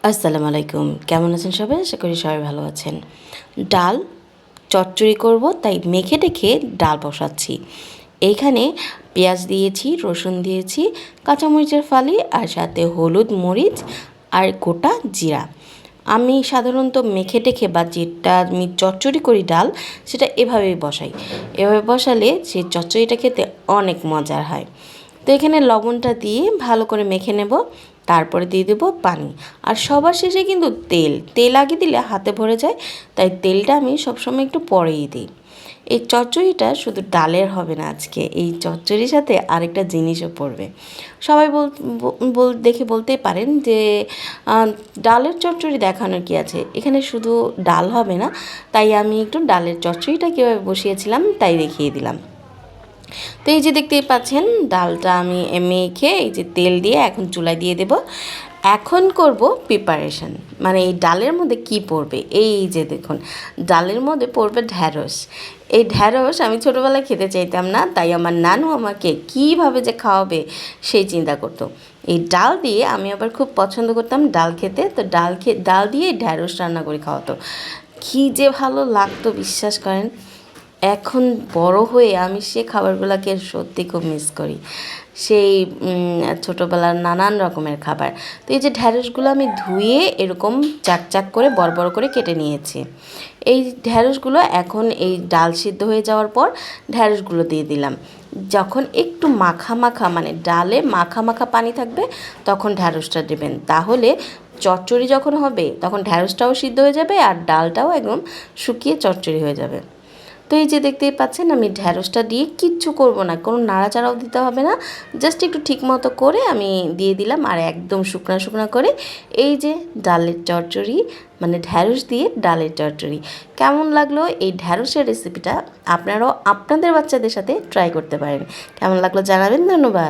আসসালামু আলাইকুম। কেমন আছেন সবাই? আশা করি সবাই ভালো আছেন। ডাল চচ্চড়ি করব, তাই মেখে টেখে ডাল বসাচ্ছি। এইখানে পেঁয়াজ দিয়েছি, রসুন দিয়েছি, কাঁচামরিচের ফালি আর সাথে হলুদ, মরিচ আর গোটা জিরা। আমি সাধারণত মেখে টেখে বা যেটা আমি চচ্চড়ি করি ডাল, সেটা এভাবেই বসাই। এভাবে বসালে সে চচ্চড়িটা খেতে অনেক মজার হয়। তো এখানে লবণটা দিয়ে ভালো করে মেখে নেব, তারপরে দিয়ে দেবো পানি। আর সবার শেষে কিন্তু তেল আগে দিলে হাতে ভরে যায়, তাই তেলটা আমি সবসময় একটু পরেই দিই। এই চচ্চড়িটা শুধু ডালের হবে না, আজকে এই চচ্চড়ির সাথে আরেকটা জিনিসও পড়বে। সবাই দেখে বলতেই পারেন যে ডালের চচ্চড়ি দেখানোর কি আছে, এখানে শুধু ডাল হবে না, তাই আমি একটু ডালের চচ্চড়িটা কীভাবে বসিয়েছিলাম তাই দেখিয়ে দিলাম। তো এই যে দেখতেই পাচ্ছেন ডালটা আমি মেখে এই যে তেল দিয়ে এখন চুলায় দিয়ে দেব। এখন করব প্রিপারেশন, মানে এই ডালের মধ্যে কি পড়বে। এই যে দেখুন, ডালের মধ্যে পড়বে ঢ্যাঁড়স। এই ঢ্যাঁড়স আমি ছোটোবেলায় খেতে চাইতাম না, তাই আমার নানু আমাকে কীভাবে যে খাওয়াবে সেই চিন্তা করতো। এই ডাল দিয়ে আমি আবার খুব পছন্দ করতাম ডাল খেতে, তো ডাল দিয়ে ঢ্যাঁড়স রান্না করে খাওয়াতো। কী যে ভালো লাগতো বিশ্বাস করেন। এখন বড় হয়ে আমি সে খাবারগুলোকে সত্যি খুব মিস করি, সেই ছোটোবেলার নানান রকমের খাবার। তো এই যে ঢ্যাঁড়সগুলো আমি ধুয়ে এরকম চাক চাক করে বড় বড় করে কেটে নিয়েছি। এই ঢ্যাঁড়সগুলো এখন এই ডাল সিদ্ধ হয়ে যাওয়ার পর ঢ্যাঁড়সগুলো দিয়ে দিলাম। যখন একটু মাখা মাখা, মানে ডালে মাখা মাখা পানি থাকবে, তখন ঢ্যাঁড়সটা দেবেন। তাহলে চচ্চড়ি যখন হবে তখন ঢ্যাঁড়সটাও সিদ্ধ হয়ে যাবে আর ডালটাও একদম শুকিয়ে চচ্চড়ি হয়ে যাবে। তো এই যে দেখতেই পাচ্ছেন আমি ঢ্যাঁড়সটা দিয়ে কিচ্ছু করব না, কোনো নাড়াচাড়াও দিতে হবে না, জাস্ট একটু ঠিক মতো করে আমি দিয়ে দিলাম। আর একদম শুকনো শুকনো করে এই যে ডালের চচ্চড়ি, মানে ঢ্যাঁড়স দিয়ে ডালের চচ্চড়ি। কেমন লাগলো এই ঢ্যাঁড়সের রেসিপিটা? আপনারাও আপনাদের বাচ্চাদের সাথে ট্রাই করতে পারেন। কেমন লাগলো জানাবেন। ধন্যবাদ।